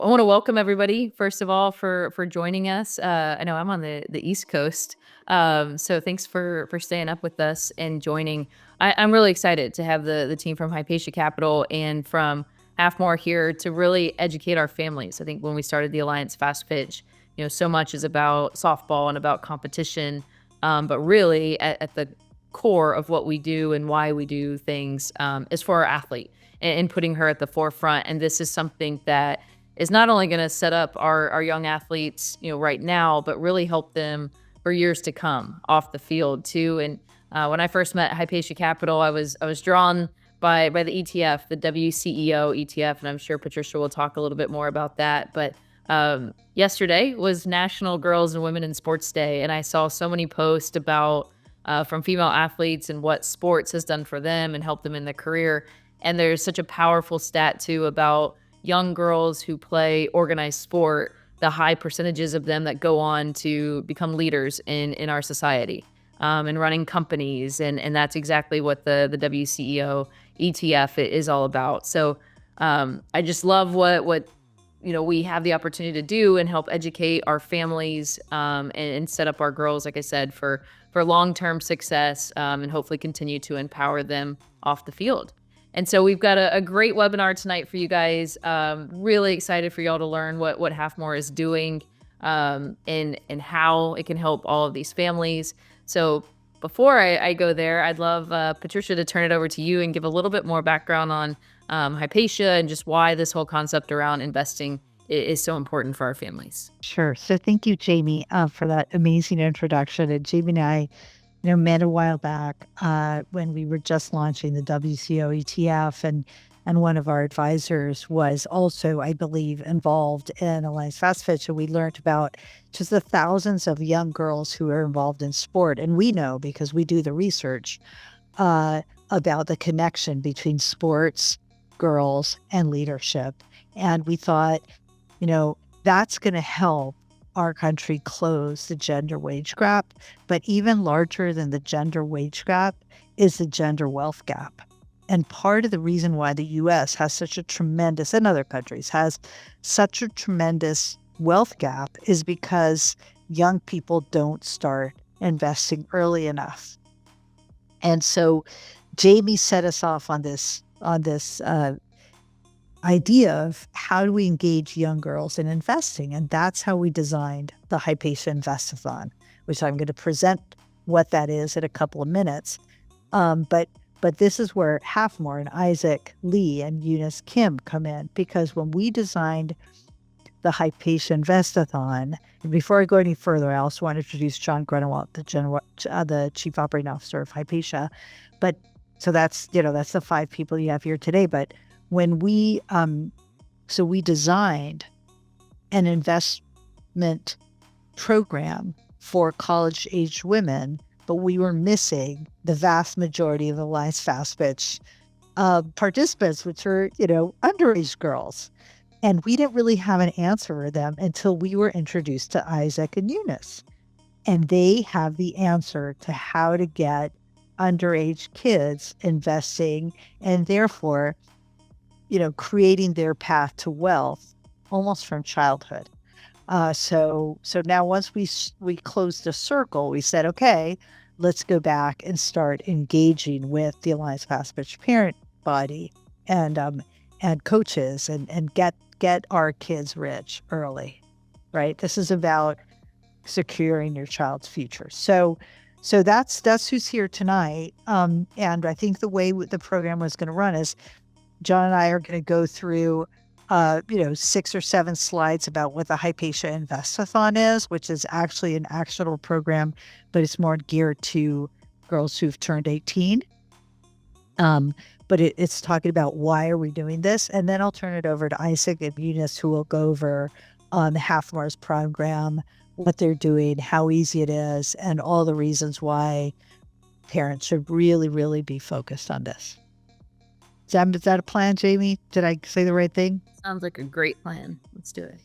I want to welcome everybody, first of all, for joining us. I know I'm on the East Coast, so thanks for staying up with us and joining. I'm really excited to have the team from Hypatia Capital and from Half More here to really educate our families. I think when we started the Alliance Fastpitch, so much is about softball and about competition, but really at the core of what we do and why we do things is for our athlete and putting her at the forefront. And this is something that is not only going to set up our young athletes, right now, but really help them for years to come off the field too. And when I first met Hypatia Capital, I was drawn by the ETF, the WCEO ETF, and I'm sure Patricia will talk a little bit more about that. But yesterday was National Girls and Women in Sports Day, and I saw so many posts about from female athletes and what sports has done for them and helped them in their career. And there's such a powerful stat too about young girls who play organized sport, the high percentages of them that go on to become leaders in our society, and running companies. And that's exactly what the WCEO ETF is all about. So I just love what we have the opportunity to do and help educate our families, and set up our girls, like I said, for long-term success, and hopefully continue to empower them off the field. And so we've got a great webinar tonight for you guys. Really excited for y'all to learn what Half More is doing, and how it can help all of these families. So before I go there, I'd love Patricia to turn it over to you and give a little bit more background on Hypatia and just why this whole concept around investing is so important for our families. Sure. So thank you, Jamie, for that amazing introduction. And Jamie and I, met a while back when we were just launching the WCO ETF, and one of our advisors was also, I believe, involved in Alliance Fastpitch, and we learned about just the thousands of young girls who are involved in sport. And we know, because we do the research, about the connection between sports, girls, and leadership. And we thought, that's going to help our country close the gender wage gap. But even larger than the gender wage gap is the gender wealth gap. And part of the reason why the U.S. has such a tremendous, and other countries has such a tremendous wealth gap, is because young people don't start investing early enough. And so Jamie set us off on this idea of how do we engage young girls in investing. And that's how we designed the Hypatia Investathon, which I'm going to present what that is in a couple of minutes. But this is where Half More and Isaac Lee and Eunice Kim come in, because when we designed the Hypatia Investathon, and before I go any further, I also want to introduce John Grunewald, the Chief Operating Officer of Hypatia. But so that's the 5 people you have here today. But when we designed an investment program for college-aged women, but we were missing the vast majority of the Alliance Fastpitch participants, which are, underage girls. And we didn't really have an answer for them until we were introduced to Isaac and Eunice. And they have the answer to how to get underage kids investing, and therefore, creating their path to wealth almost from childhood. So now once we closed the circle, we said, okay, let's go back and start engaging with the Alliance Fastpitch parent body and coaches and get our kids rich early, right? This is about securing your child's future. So that's who's here tonight. And I think the way the program was going to run is John and I are going to go through 6 or 7 slides about what the Hypatia Investathon is, which is actually an actionable program, but it's more geared to girls who've turned 18. But it's talking about why are we doing this, and then I'll turn it over to Isaac and Eunice, who will go over the Half More's program, what they're doing, how easy it is, and all the reasons why parents should really, really be focused on this. Is that a plan, Jamie? Did I say the right thing? Sounds like a great plan. Let's do it.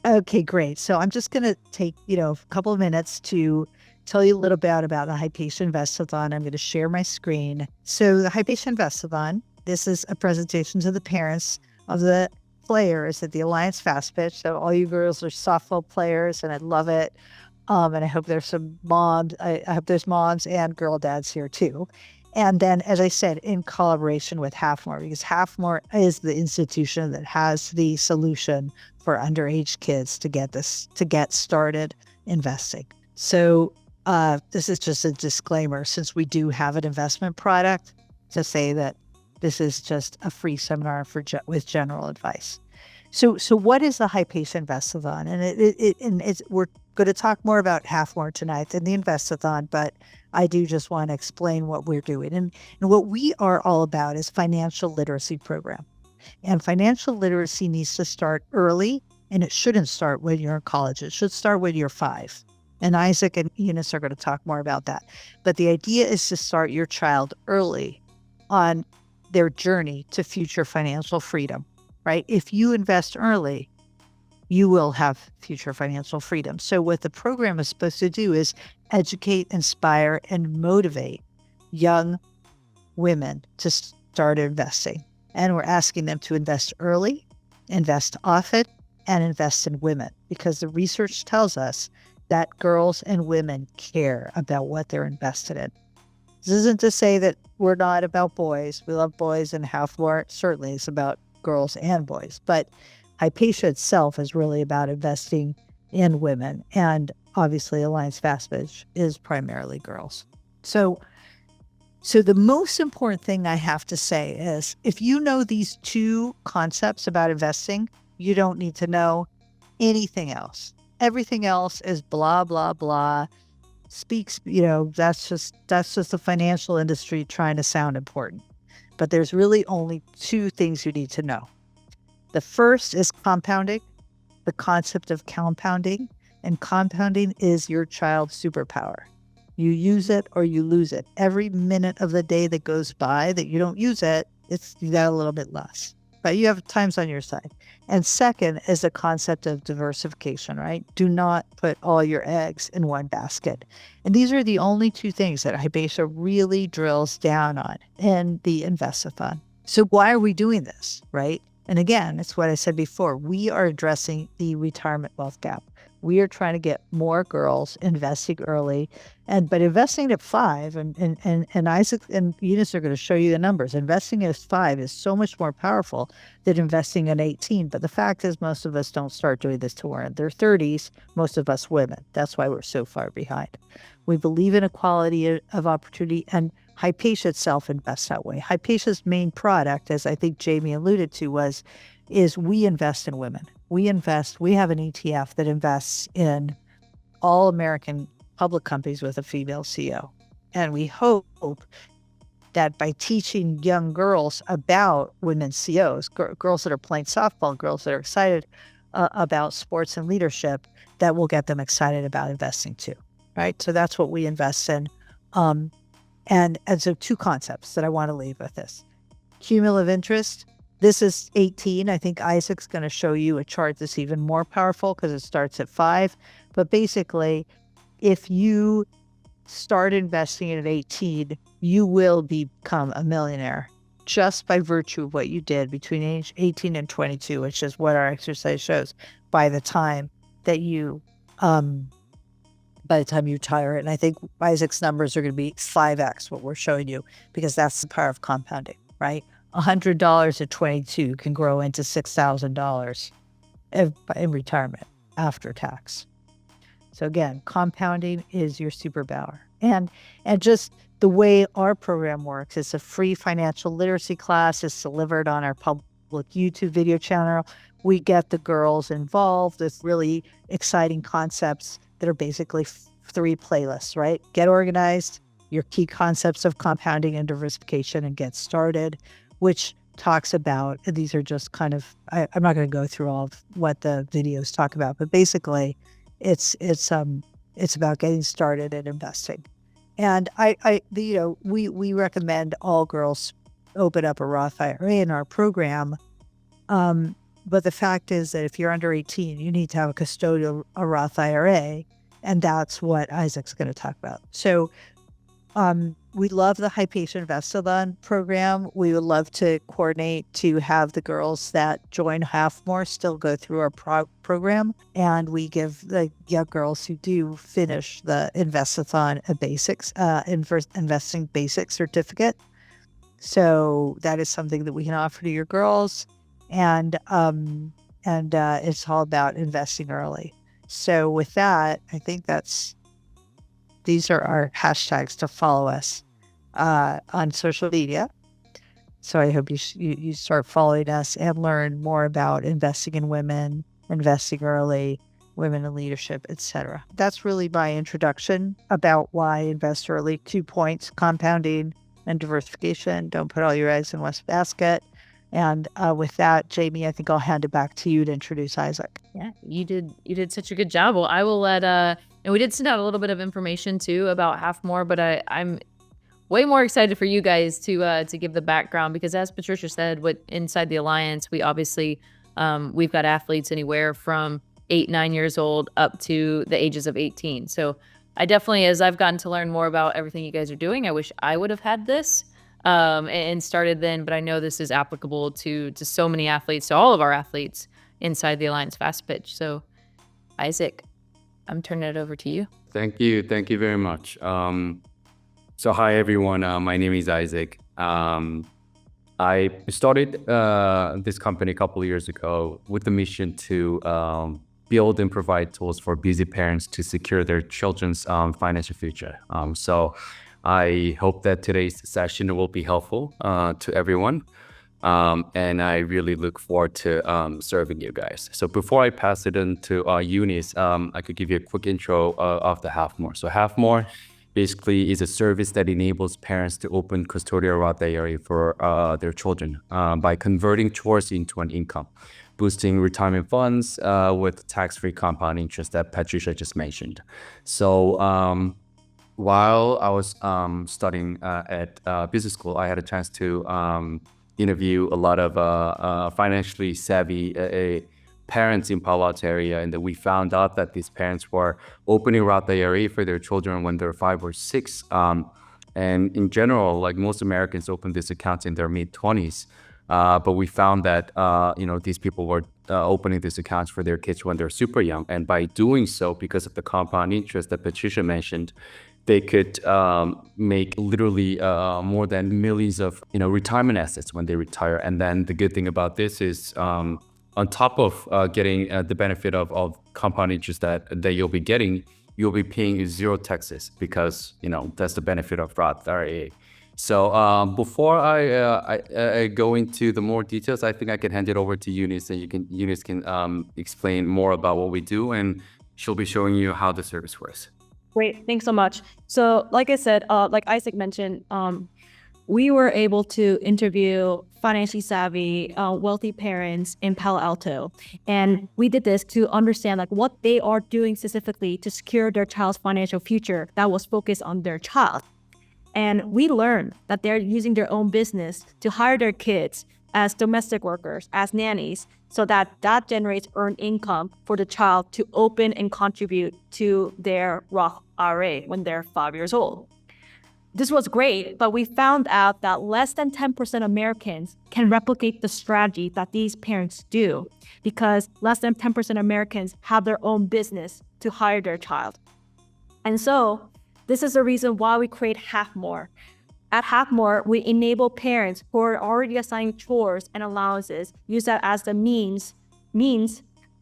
Okay, great. So I'm just going to take, a couple of minutes to tell you a little bit about the Hypatia Investathon. I'm going to share my screen. So the Hypatia Investathon, this is a presentation to the parents of the players at the Alliance Fastpitch. So all you girls are softball players, and I love it. And I hope there's some moms. I hope there's moms and girl dads here too. And then, as I said, in collaboration with Halfmore, because Halfmore is the institution that has the solution for underage kids to get started investing. So this is just a disclaimer, since we do have an investment product, to say that this is just a free seminar with general advice. So what is the Hypatia Investathon? And we're going to talk more about Halfmore tonight than the Investathon, but I do just want to explain what we're doing. And what we are all about is financial literacy program. And financial literacy needs to start early, and it shouldn't start when you're in college. It should start when you're 5. And Isaac and Eunice are going to talk more about that. But the idea is to start your child early on their journey to future financial freedom, right? If you invest early, you will have future financial freedom. So what the program is supposed to do is educate, inspire, and motivate young women to start investing. And we're asking them to invest early, invest often, and invest in women, because the research tells us that girls and women care about what they're invested in. This isn't to say that we're not about boys. We love boys, and Halfmore certainly is about girls and boys. But Hypatia itself is really about investing in women. And obviously, Alliance Fastpitch is primarily girls. So the most important thing I have to say is, if you know these 2 concepts about investing, you don't need to know anything else. Everything else is blah, blah, blah. Speaks, that's just the financial industry trying to sound important. But there's really only 2 things you need to know. The first is compounding, the concept of compounding. And compounding is your child's superpower. You use it or you lose it. Every minute of the day that goes by that you don't use it, you got a little bit less. But you have times on your side. And second is the concept of diversification, right? Do not put all your eggs in one basket. And these are the only 2 things that Hypatia really drills down on in the Investathon. So why are we doing this, right? And again, it's what I said before. We are addressing the retirement wealth gap. We are trying to get more girls investing early, but investing at 5, and Isaac and Eunice are going to show you the numbers. Investing at 5 is so much more powerful than investing at 18. But the fact is, most of us don't start doing this till we're in their 30s, most of us women. That's why we're so far behind. We believe in equality of opportunity, and Hypatia itself invests that way. Hypatia's main product, as I think Jamie alluded to, is we invest in women. We have an ETF that invests in all American public companies with a female CEO. And we hope that by teaching young girls about women CEOs, girls that are playing softball, girls that are excited about sports and leadership, that will get them excited about investing too, right? So that's what we invest in. And so 2 concepts that I want to leave with this. Cumulative interest. This is 18. I think Isaac's going to show you a chart that's even more powerful because it starts at 5. But basically, if you start investing at 18, you will become a millionaire just by virtue of what you did between age 18 and 22, which is what our exercise shows, by the time you retire. And I think Isaac's numbers are going to be 5x what we're showing you, because that's the power of compounding, right? $100 at 22 can grow into $6,000 in retirement after tax. So again, compounding is your superpower. And just the way our program works, it's a free financial literacy class. It's delivered on our public YouTube video channel. We get the girls involved with really exciting concepts that are basically 3 playlists, right? Get organized, your key concepts of compounding and diversification, and get started, which talks about, and these are just kind of, I'm not going to go through all of what the videos talk about, but basically it's about getting started and investing. And we recommend all girls open up a Roth IRA in our program. But the fact is that if you're under 18, you need to have a Roth IRA, and that's what Isaac's going to talk about. So we love the Hypatia Investathon program. We would love to coordinate to have the girls that join Half More still go through our program. And we give the young girls who do finish the Investathon a basics, investing basic certificate. So that is something that we can offer to your girls. And it's all about investing early. So with that, I think these are our hashtags to follow us on social media. So I hope you start following us and learn more about investing in women, investing early, women in leadership, etc. That's really my introduction about why invest early. 2 points: compounding and diversification. Don't put all your eggs in one basket. And with that, Jamie, I think I'll hand it back to you to introduce Isaac. Yeah, you did such a good job. Well, I will let and we did send out a little bit of information too about Half More, but I'm way more excited for you guys to give the background, because as Patricia said, what inside the Alliance, we obviously we've got athletes anywhere from 8, 9 years old up to the ages of 18. So I definitely, as I've gotten to learn more about everything you guys are doing, I wish I would have had this and started then, but I know this is applicable to so many athletes, to all of our athletes inside the Alliance Fastpitch. So Isaac, I'm turning it over to you. Thank you very much. So hi everyone, my name is Isaac. I started this company a couple of years ago with the mission to build and provide tools for busy parents to secure their children's financial future. So I hope that today's session will be helpful to everyone. And I really look forward to serving you guys. So before I pass it on to Eunice, I could give you a quick intro of the Half More. So Half More basically is a service that enables parents to open custodial Roth IRA for their children by converting chores into an income, boosting retirement funds with tax-free compound interest that Patricia just mentioned. So while I was studying at business school, I had a chance to interview a lot of financially savvy parents in Palo Alto area, and that we found out that these parents were opening Roth IRA for their children when they're 5 or 6. And in general, like most Americans open these accounts in their mid-20s. But we found that these people were opening these accounts for their kids when they're super young. And by doing so, because of the compound interest that Patricia mentioned, they could make literally more than millions of retirement assets when they retire. And then the good thing about this is on top of getting the benefit of compound interest that you'll be getting, you'll be paying 0 taxes, because that's the benefit of Roth IRA. So before I go into the more details, I think I can hand it over to Eunice, and Eunice can explain more about what we do, and she'll be showing you how the service works. Great, thanks so much. So like I said, like Isaac mentioned, we were able to interview financially savvy, wealthy parents in Palo Alto. And we did this to understand what they are doing specifically to secure their child's financial future that was focused on their child. And we learned that they're using their own business to hire their kids as domestic workers, as nannies, so that generates earned income for the child to open and contribute to their Roth IRA when they're 5 years old. This was great, but we found out that less than 10% Americans can replicate the strategy that these parents do, because less than 10% Americans have their own business to hire their child. And so this is the reason why we create Half More. At Half More, we enable parents who are already assigning chores and allowances, use that as the means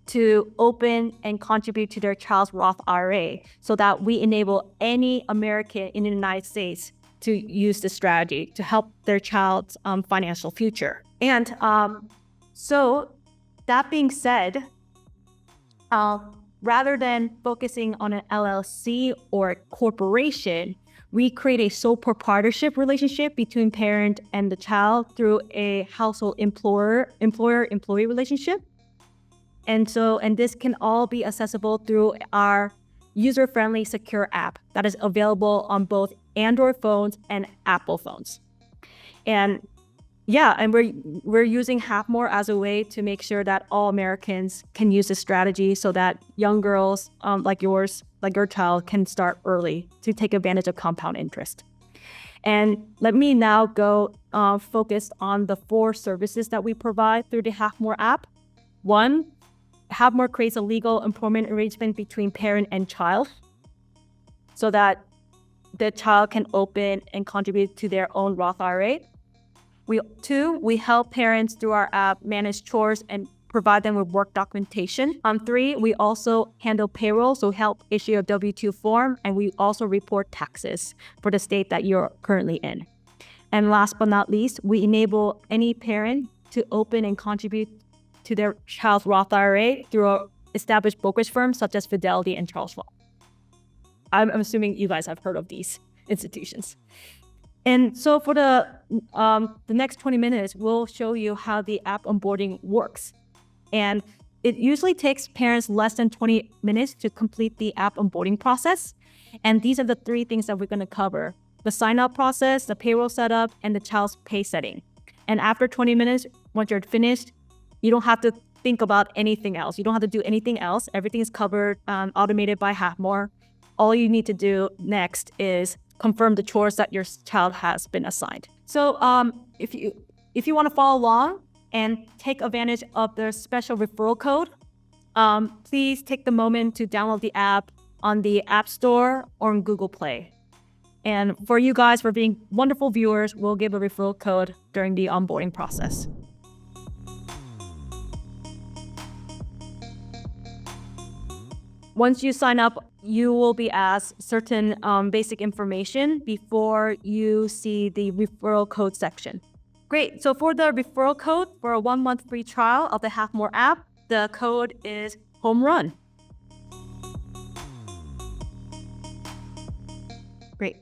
to open and contribute to their child's Roth IRA, so that we enable any American in the United States to use this strategy to help their child's financial future. And so that being said, rather than focusing on an LLC or a corporation, we create a sole proprietorship relationship between parent and the child through a household employer-employee relationship. And this can all be accessible through our user-friendly secure app that is available on both Android phones and Apple phones. And we're using Half More as a way to make sure that all Americans can use this strategy, so that young girls like your child, can start early to take advantage of compound interest. And let me now go focus on the 4 services that we provide through the Halfmore app. 1, Halfmore creates a legal employment arrangement between parent and child so that the child can open and contribute to their own Roth IRA. 2, we help parents through our app manage chores and provide them with work documentation. 3, we also handle payroll, so help issue a W-2 form, and we also report taxes for the state that you're currently in. And last but not least, we enable any parent to open and contribute to their child's Roth IRA through established brokerage firms such as Fidelity and Charles Schwab. I'm assuming you guys have heard of these institutions. And so for the next 20 minutes, we'll show you how the app onboarding works. And it usually takes parents less than 20 minutes to complete the app onboarding process. And these are the 3 things that we're going to cover: the sign-up process, the payroll setup, and the child's pay setting. And after 20 minutes, once you're finished, you don't have to think about anything else. You don't have to do anything else. Everything is covered, automated by Halfmore. All you need to do next is confirm the chores that your child has been assigned. So if you want to follow along and take advantage of the special referral code, please take the moment to download the app on the App Store or on Google Play. And for you guys, for being wonderful viewers, we'll give a referral code during the onboarding process. Once you sign up, you will be asked certain basic information before you see the referral code section. Great. So for the referral code for a 1-month free trial of the Halfmore app, the code is home run. Great.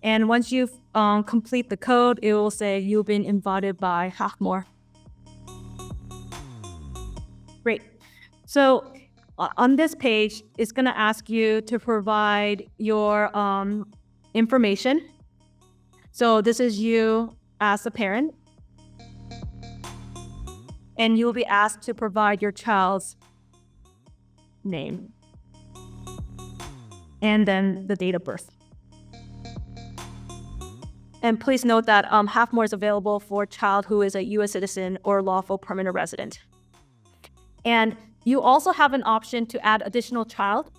And once you complete the code, it will say you've been invited by Halfmore. Great. So on this page, it's going to ask you to provide your information. So this is you as a parent. And you'll be asked to provide your child's name and then the date of birth. And please note that Halfmore is available for a child who is a U.S. citizen or lawful permanent resident. And you also have an option to add additional child.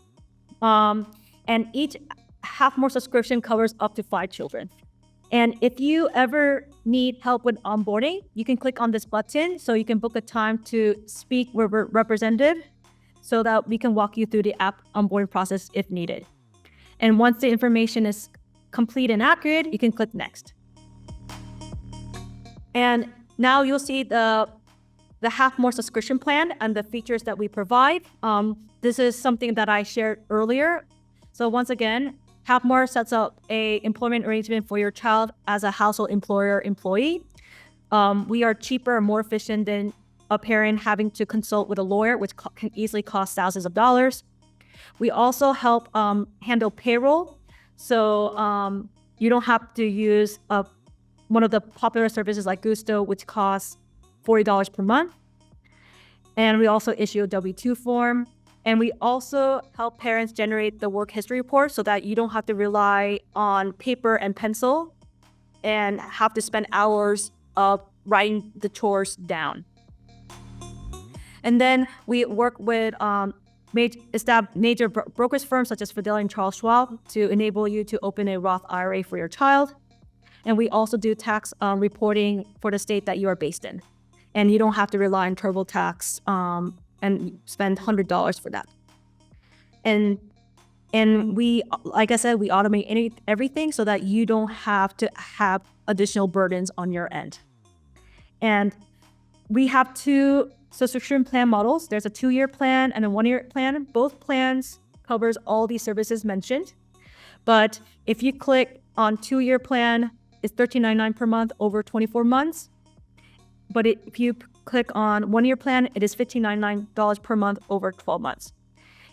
And each Halfmore subscription covers up to 5 children. And if you ever need help with onboarding, you can click on this button so you can book a time to speak with a representative so that we can walk you through the app onboarding process if needed. And once the information is complete and accurate, you can click next. And now you'll see the Halfmore subscription plan and the features that we provide. This is something that I shared earlier. So once again, Halfmore sets up an employment arrangement for your child as a household employer-employee. We are cheaper and more efficient than a parent having to consult with a lawyer, which can easily cost thousands of dollars. We also help handle payroll. So you don't have to use one of the popular services like Gusto, which costs $40 per month. And we also issue a W-2 form. And we also help parents generate the work history report so that you don't have to rely on paper and pencil and have to spend hours of writing the chores down. And then we work with major brokerage firms such as Fidelity and Charles Schwab to enable you to open a Roth IRA for your child. And we also do tax reporting for the state that you are based in. And you don't have to rely on TurboTax and spend $100 for that. And we, like I said, we automate everything so that you don't have to have additional burdens on your end. And we have 2 subscription plan models. There's a 2-year plan and a 1-year plan. Both plans covers all these services mentioned. But if you click on 2-year plan, it's $13.99 per month over 24 months. But if you click on 1-year plan, it is $15.99 per month over 12 months.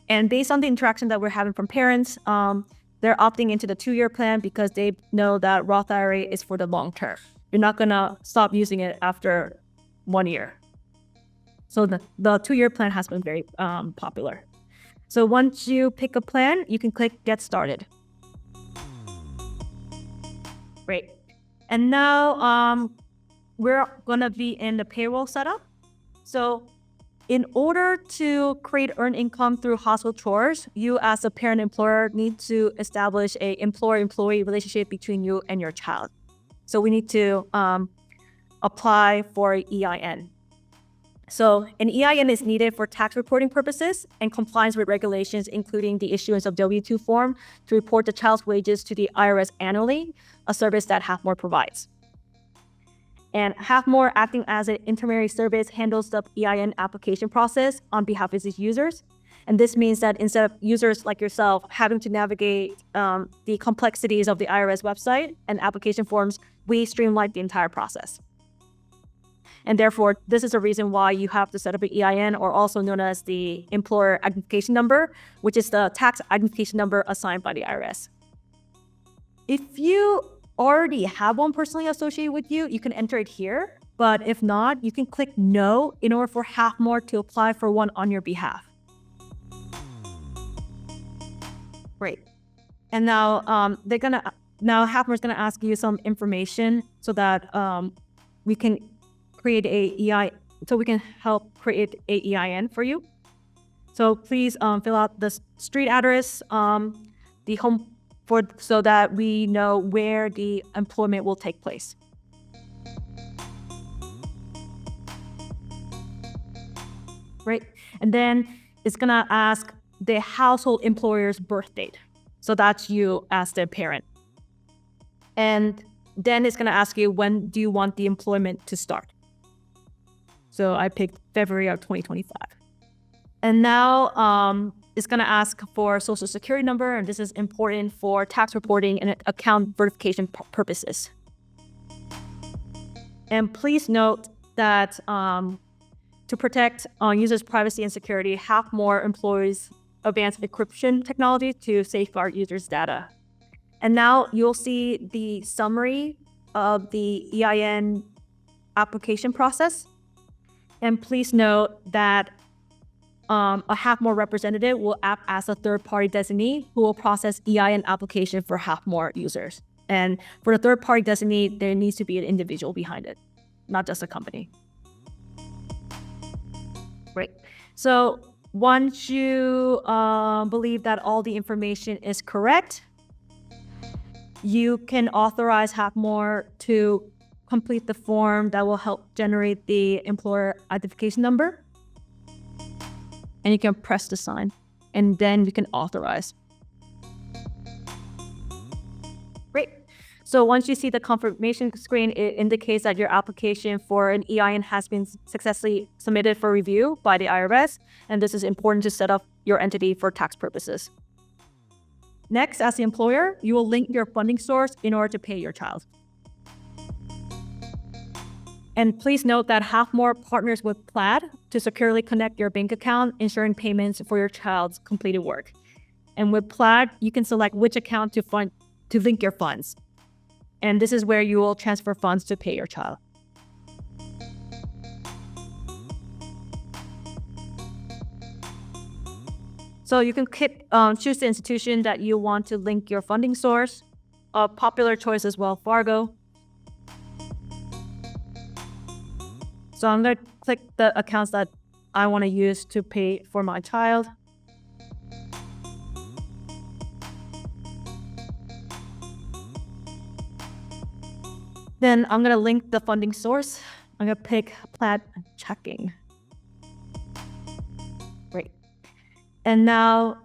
And based on the interaction that we're having from parents, they're opting into the 2-year plan because they know that Roth IRA is for the long term. You're not gonna stop using it after 1 year. So the 2-year plan has been very popular. So once you pick a plan, you can click Get Started. Great. And now we're gonna be in the payroll setup. So in order to create earned income through household chores, you as a parent employer need to establish a employer-employee relationship between you and your child. So we need to apply for EIN. So an EIN is needed for tax reporting purposes and compliance with regulations, including the issuance of W-2 form to report the child's wages to the IRS annually, a service that Halfmore provides. And Halfmore, acting as an intermediary service, handles the EIN application process on behalf of its users. And this means that instead of users like yourself having to navigate the complexities of the IRS website and application forms, we streamline the entire process. And therefore, this is a reason why you have to set up an EIN, or also known as the employer identification number, which is the tax identification number assigned by the IRS. If you already have one personally associated with you, you can enter it here. But if not, you can click no in order for Halfmore to apply for one on your behalf. Great. And now Halfmore's gonna ask you some information so that we can create we can help create a EIN for you. So please fill out the street address, the home so that we know where the employment will take place. Right, and then it's gonna ask the household employer's birth date. So that's you as the parent. And then it's gonna ask you, when do you want the employment to start? So I picked February of 2025. And now it's gonna ask for social security number, and this is important for tax reporting and account verification purposes. And please note that to protect users' privacy and security, Halfmore employs advanced encryption technology to safeguard users' data. And now you'll see the summary of the EIN application process. And please note that a Halfmore representative will act as a third-party designee who will process EIN application for Halfmore users. And for the third-party designee, there needs to be an individual behind it, not just a company. Great. So once you believe that all the information is correct, you can authorize Halfmore to complete the form that will help generate the employer identification number. And you can press the sign, and then you can authorize. Great. So once you see the confirmation screen, it indicates that your application for an EIN has been successfully submitted for review by the IRS, and this is important to set up your entity for tax purposes. Next, as the employer, you will link your funding source in order to pay your child. And please note that Halfmore partners with Plaid to securely connect your bank account, ensuring payments for your child's completed work. And with Plaid, you can select which account to link your funds. And this is where you will transfer funds to pay your child. So you can choose the institution that you want to link your funding source. A popular choice is Wells Fargo. So I'm going to click the accounts that I want to use to pay for my child. Then I'm going to link the funding source. I'm going to pick Plaid Checking. Great. And now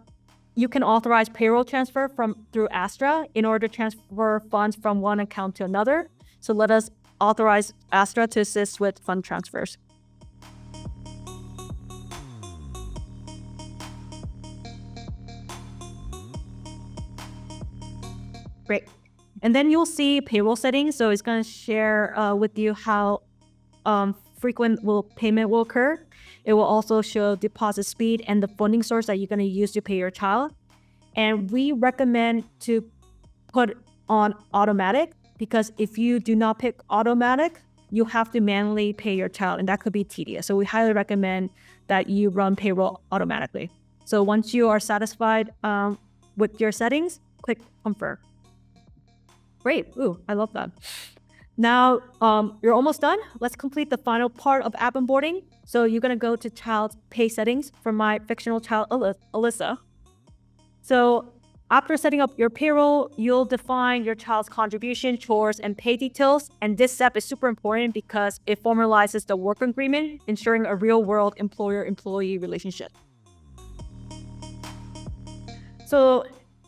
you can authorize payroll transfer through Astra in order to transfer funds from one account to another. So let us authorize Astra to assist with fund transfers. Great. And then you'll see payroll settings. So it's going to share with you how frequent payment will occur. It will also show deposit speed and the funding source that you're going to use to pay your child. And we recommend to put on automatic, because if you do not pick automatic, you have to manually pay your child, and that could be tedious. So we highly recommend that you run payroll automatically. So once you are satisfied with your settings, click confirm. Great. Great. Ooh, I love that. Now, you're almost done. Let's complete the final part of app onboarding. So you're going to go to child pay settings for my fictional child, Alyssa. So after setting up your payroll, you'll define your child's contribution, chores, and pay details. And this step is super important because it formalizes the work agreement, ensuring a real-world employer-employee relationship. So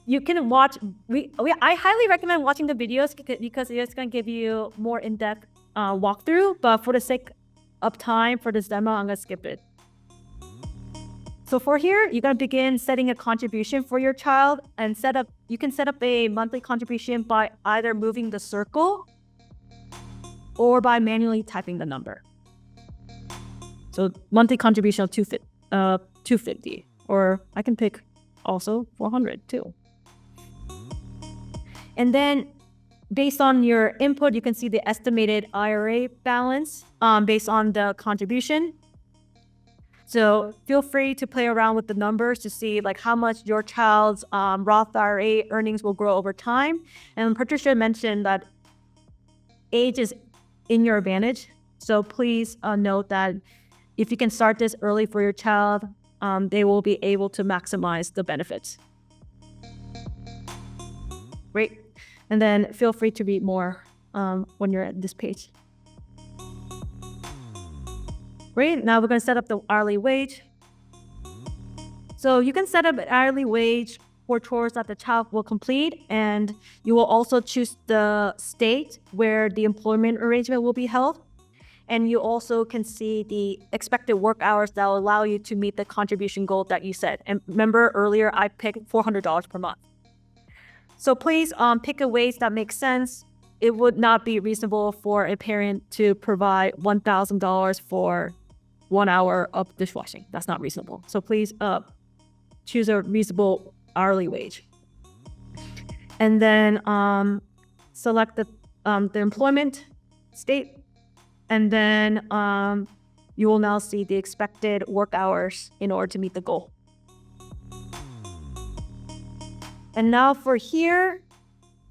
you can watch, I highly recommend watching the videos because it's going to give you more in-depth walkthrough, but for the sake of time for this demo, I'm going to skip it. So for here, you're going to begin setting a contribution for your child and you can set up a monthly contribution by either moving the circle or by manually typing the number. So monthly contribution of $250, or I can pick also $400 too. And then based on your input, you can see the estimated IRA balance based on the contribution. So feel free to play around with the numbers to see like how much your child's Roth IRA earnings will grow over time. And Patricia mentioned that age is in your advantage. So please note that if you can start this early for your child, they will be able to maximize the benefits. Great. And then feel free to read more when you're at this page. Great. Now we're going to set up the hourly wage. So you can set up an hourly wage for chores that the child will complete, and you will also choose the state where the employment arrangement will be held. And you also can see the expected work hours that will allow you to meet the contribution goal that you set. And remember earlier, I picked $400 per month. So please pick a wage that makes sense. It would not be reasonable for a parent to provide $1,000 for 1 hour of dishwashing. That's not reasonable. So please choose a reasonable hourly wage. And then select the employment state. And then you will now see the expected work hours in order to meet the goal. And now for here,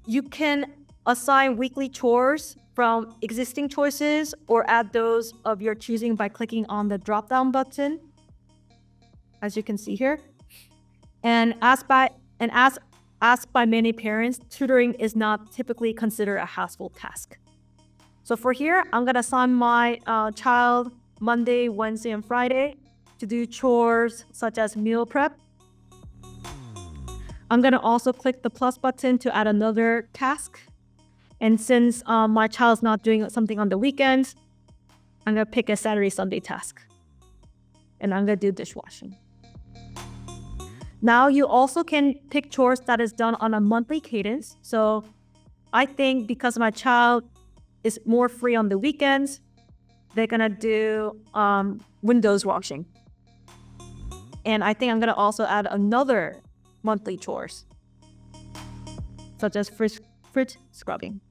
you can assign weekly chores from existing choices or add those of your choosing by clicking on the drop-down button, as you can see here. And as asked by many parents, tutoring is not typically considered a household task. So for here, I'm going to assign my child Monday, Wednesday, and Friday to do chores such as meal prep. I'm going to also click the plus button to add another task. And since my child's not doing something on the weekends, I'm going to pick a Saturday, Sunday task. And I'm going to do dishwashing. Now you also can pick chores that is done on a monthly cadence. So I think because my child is more free on the weekends, they're going to do windows washing. And I think I'm going to also add another monthly chores, such as fridge scrubbing.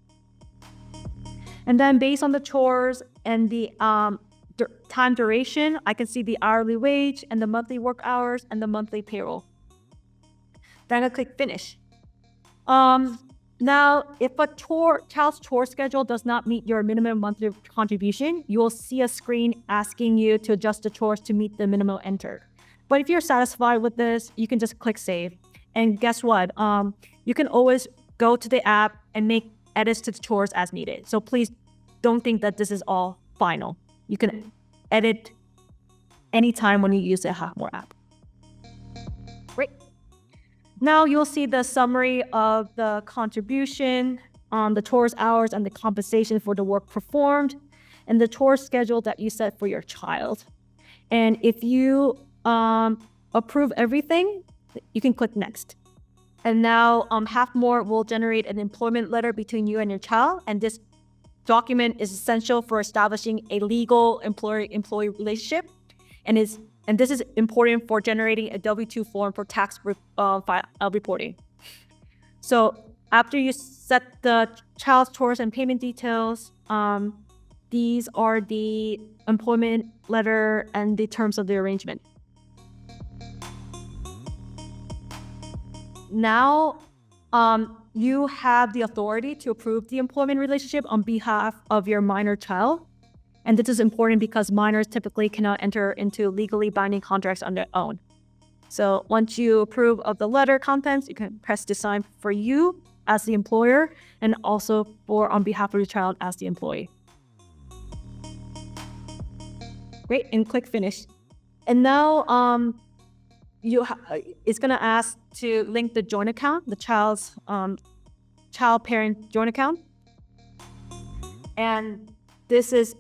And then based on the chores and the time duration, I can see the hourly wage and the monthly work hours and the monthly payroll. Then I'm going to click finish. Now, if a child's chore schedule does not meet your minimum monthly contribution, you will see a screen asking you to adjust the chores to meet the minimum entered. But if you're satisfied with this, you can just click save. And guess what? You can always go to the app and make edits to the chores as needed. So please don't think that this is all final. You can edit anytime when you use the Halfmore app. Great. Now you'll see the summary of the contribution, the chores hours, and the compensation for the work performed, and the chores schedule that you set for your child. And if you approve everything, you can click next. And now Halfmore will generate an employment letter between you and your child, and this document is essential for establishing a legal employer-employee relationship, and this is important for generating a W-2 form for tax reporting. So after you set the child's chores and payment details, these are the employment letter and the terms of the arrangement. Now, you have the authority to approve the employment relationship on behalf of your minor child. And this is important because minors typically cannot enter into legally binding contracts on their own. So once you approve of the letter contents, you can press to sign for you as the employer and also for on behalf of your child as the employee. Great, and click finish. And now it's gonna ask to link the joint account, the child's child-parent joint account. And this is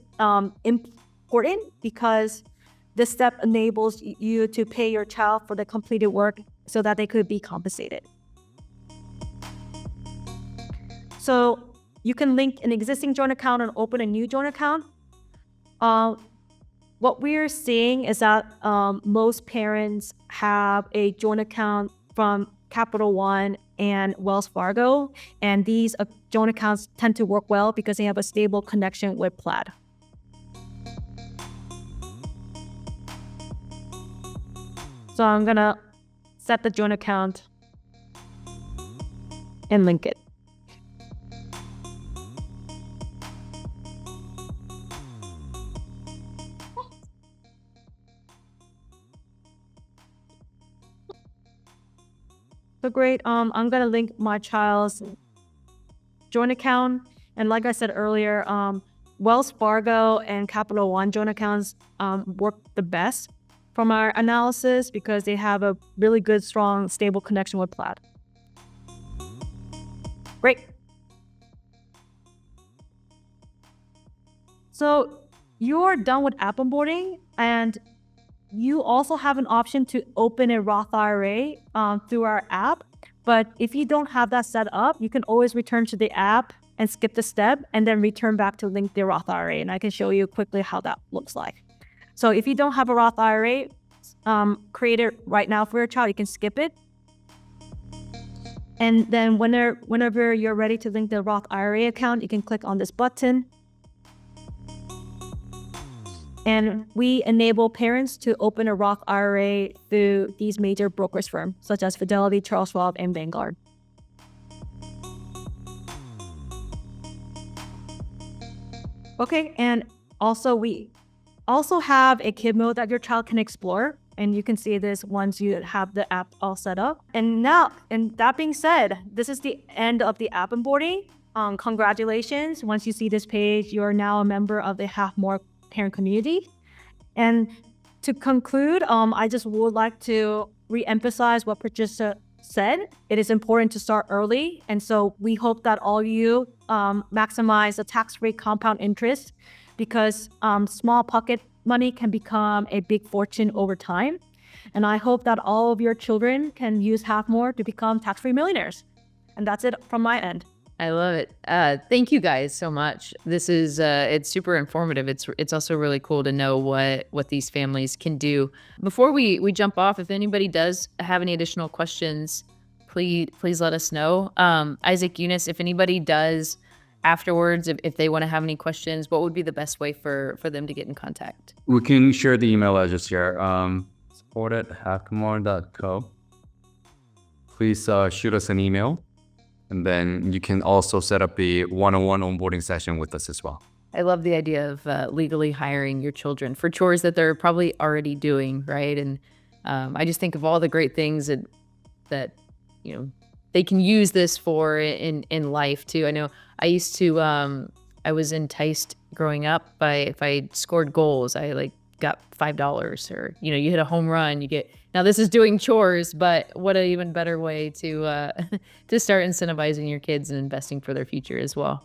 important because this step enables you to pay your child for the completed work so that they could be compensated. So you can link an existing joint account and open a new joint account. What we're seeing is that most parents have a joint account from Capital One and Wells Fargo, and these joint accounts tend to work well because they have a stable connection with Plaid. So I'm gonna set the joint account and link it. So great, I'm gonna link my child's joint account. And like I said earlier, Wells Fargo and Capital One joint accounts work the best from our analysis because they have a really good, strong, stable connection with Plaid. Great. So you're done with app onboarding, and you also have an option to open a Roth IRA through our app. But if you don't have that set up, you can always return to the app and skip the step and then return back to link the Roth IRA. And I can show you quickly how that looks like. So if you don't have a Roth IRA created right now for your child, you can skip it. And then whenever you're ready to link the Roth IRA account, you can click on this button. And we enable parents to open a Roth IRA through these major brokerage firms, such as Fidelity, Charles Schwab, and Vanguard. Okay, and also we also have a kid mode that your child can explore. And you can see this once you have the app all set up. And that being said, this is the end of the app onboarding. Congratulations. Once you see this page, you're now a member of the Have More parent community. And to conclude, I just would like to re-emphasize what Patricia said. It is important to start early. And so we hope that all you maximize the tax-free compound interest because small pocket money can become a big fortune over time. And I hope that all of your children can use Have More to become tax-free millionaires. And that's it from my end. I love it. Thank you guys so much. This is it's super informative. It's also really cool to know what these families can do. Before we jump off, if anybody does have any additional questions, please let us know. Isaac, Eunice, if anybody does afterwards, if they want to have any questions, what would be the best way for them to get in contact? We can share the email address here. support@hackmore.co. Please shoot us an email. And then you can also set up a one-on-one onboarding session with us as well. I love the idea of legally hiring your children for chores that they're probably already doing, right? And I just think of all the great things that you know they can use this for in life too. I know I used to I was enticed growing up by if I scored goals, I got $5 or you hit a home run, you get. Now this is doing chores, but what an even better way to start incentivizing your kids and investing for their future as well.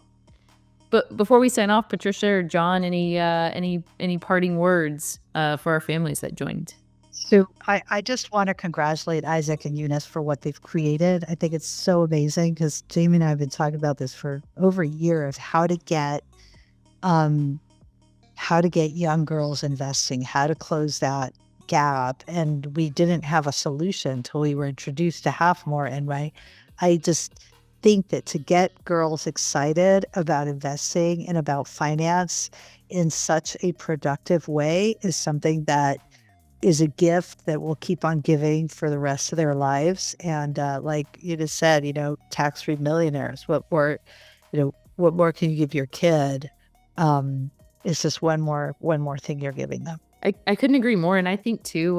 But before we sign off, Patricia or John, any parting words for our families that joined? So I just want to congratulate Isaac and Eunice for what they've created. I think it's so amazing because Jamie and I have been talking about this for over a year of how to get young girls investing, how to close that gap. And we didn't have a solution until we were introduced to Have More. And I just think that to get girls excited about investing and about finance in such a productive way is something that is a gift that will keep on giving for the rest of their lives. And like you just said, tax-free millionaires. What more, what more can you give your kid? It's just one more thing you're giving them. I couldn't agree more. And I think too,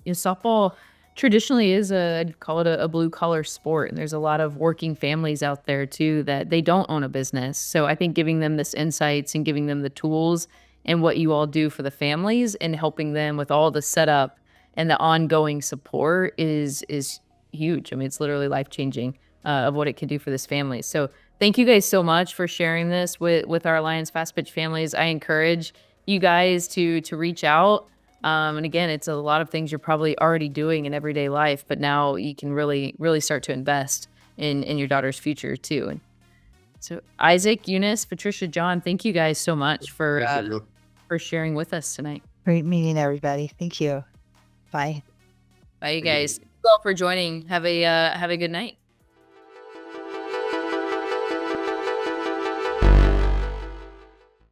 softball traditionally is I'd call it a blue collar sport. And there's a lot of working families out there too that they don't own a business. So I think giving them this insights and giving them the tools and what you all do for the families and helping them with all the setup and the ongoing support is huge. I mean, it's literally life-changing of what it can do for this family. So thank you guys so much for sharing this with our Alliance Fastpitch families. I encourage you guys to reach out. And again, it's a lot of things you're probably already doing in everyday life, but now you can really, really start to invest in your daughter's future too. And so Isaac, Eunice, Patricia, John, thank you guys so much for sharing with us tonight. Great meeting, everybody. Thank you. Bye. Bye, you guys. Thank you all for joining. Have a good night.